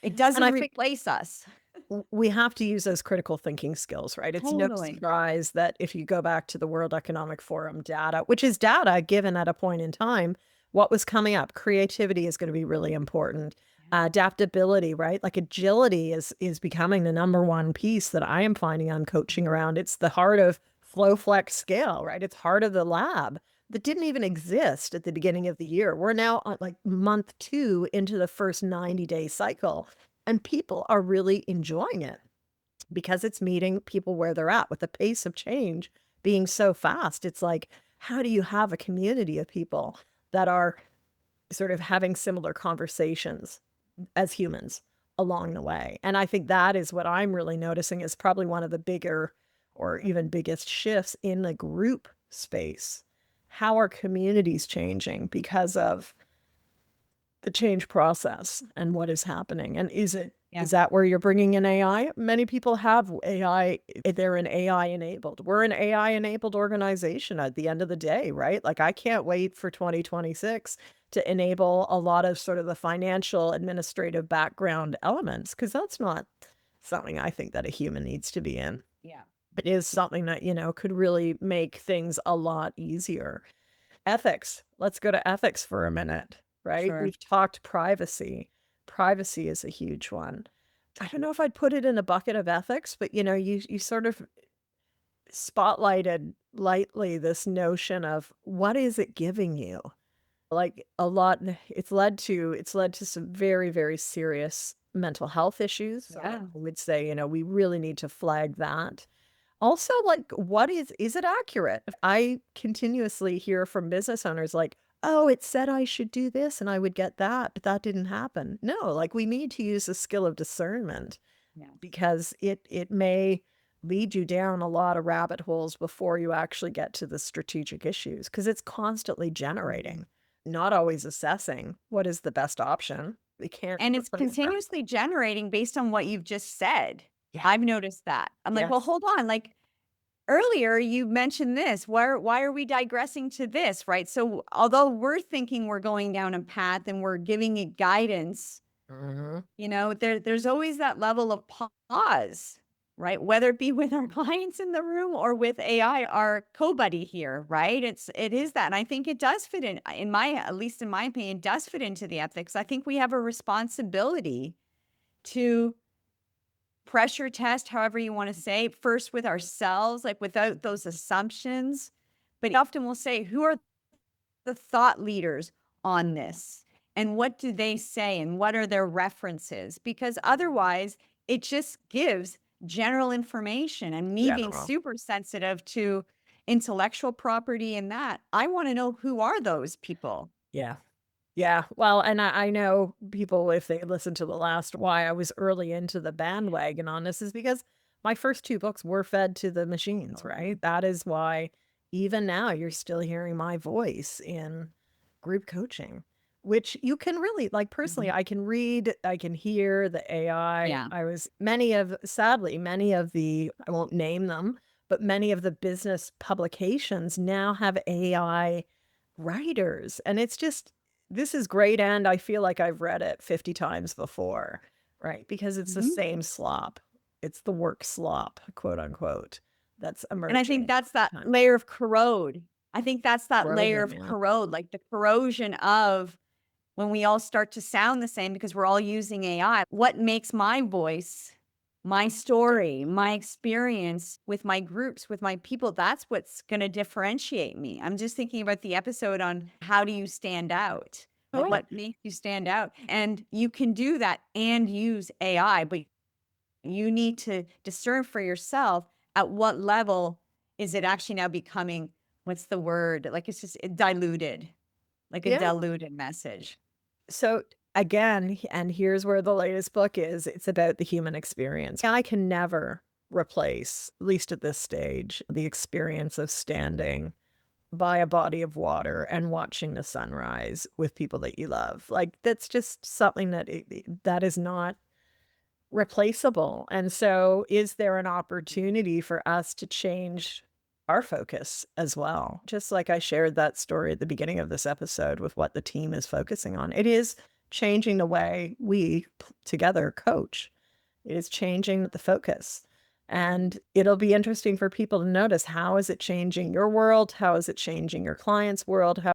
It And doesn't I think replace us. we have to use those critical thinking skills, right? It's no Totally. surprise that if you go back to the World Economic Forum data, which is data given at a point in time, what was coming up? Creativity is going to be really important. Yeah. Adaptability, right? Like agility is becoming the number one piece that I am finding I'm coaching around. It's the heart of flow flex scale, right? It's heart of the lab that didn't even exist at the beginning of the year. We're now on like month 2 into the first 90-day cycle. And people are really enjoying it because it's meeting people where they're at with the pace of change being so fast. It's like, how do you have a community of people that are sort of having similar conversations as humans along the way? And I think that is what I'm really noticing is probably one of the bigger or even biggest shifts in the group space. How are communities changing because of the change process and what is happening? And Yeah. is that where you're bringing in AI? Many people have AI, they're an AI enabled. We're an AI enabled organization at the end of the day, right? Like I can't wait for 2026 to enable a lot of sort of the financial administrative background elements because that's not something I think that a human needs to be in. Yeah. It is something that, could really make things a lot easier. Ethics. Let's go to ethics for a minute, right? Sure. We've talked privacy. Privacy is a huge one. I don't know if I'd put it in a bucket of ethics, but you sort of spotlighted lightly this notion of what is it giving you? Like a lot it's led to some very, very serious mental health issues. So Yeah. I would say, we really need to flag that. Also, like, what is it accurate? I continuously hear from business owners like, "Oh, it said I should do this and I would get that, but that didn't happen." No, like we need to use the skill of discernment Yeah. because it may lead you down a lot of rabbit holes before you actually get to the strategic issues because it's constantly generating, not always assessing what is the best option. We can't And it's replace that. continuously generating based on what you've just said. Yeah. I've noticed that. I'm like, "Well, Yes. hold on, like, earlier you mentioned this. Why are we digressing to this?" Right? So, although we're thinking we're going down a path and we're giving it guidance, Mhm. there's always that level of pause, right? Whether it be with our clients in the room or with AI, our co-buddy here, right? It is that. And I think it does fit in my, at least in my opinion, does fit into the ethics. I think we have a responsibility to pressure test, however you want to say, first with ourselves, like without those assumptions. But often we'll say, who are the thought leaders on this? And what do they say? And what are their references? Because otherwise, it just gives general information. And me being General. super sensitive to intellectual property and that, I want to know who are those people. Yeah. Yeah, well, and I know people, if they listen to the last why I was early into the bandwagon on this is because my first 2 books were fed to the machines, right? That is why even now you're still hearing my voice in group coaching, which you can really like, personally, Mhm. I can read, I can hear the AI. Yeah. I was sadly, many of the I won't name them, but many of the business publications now have AI writers, and it's just this is great, and I feel like I've read it 50 times before, right? Because it's the Mhm. same slop. It's the work slop, quote unquote, that's And I think emerging. that's that Time layer of corrode. I think that's that layer corrosion, of yeah. corrode, like the corrosion of when we all start to sound the same because we're all using AI. What makes my voice, my story, my experience with my groups, with my people, that's what's going to differentiate me. I'm just thinking about the episode on how do you stand out? Like Oh, what makes you stand out? And you can do that and use AI, but you need to discern for yourself at what level is it actually now becoming, what's the word? Like it's just diluted, like a yeah. diluted message. So again, and here's where the latest book is, it's about the human experience. I can never replace, at least at this stage, the experience of standing by a body of water and watching the sunrise with people that you love. Like, that's just something that that is not replaceable. And so, is there an opportunity for us to change our focus as well? Just like I shared that story at the beginning of this episode with what the team is focusing on. It is changing the way we together coach. It is changing the focus. And it'll be interesting for people to notice, how is it changing your world? How is it changing your clients' world? How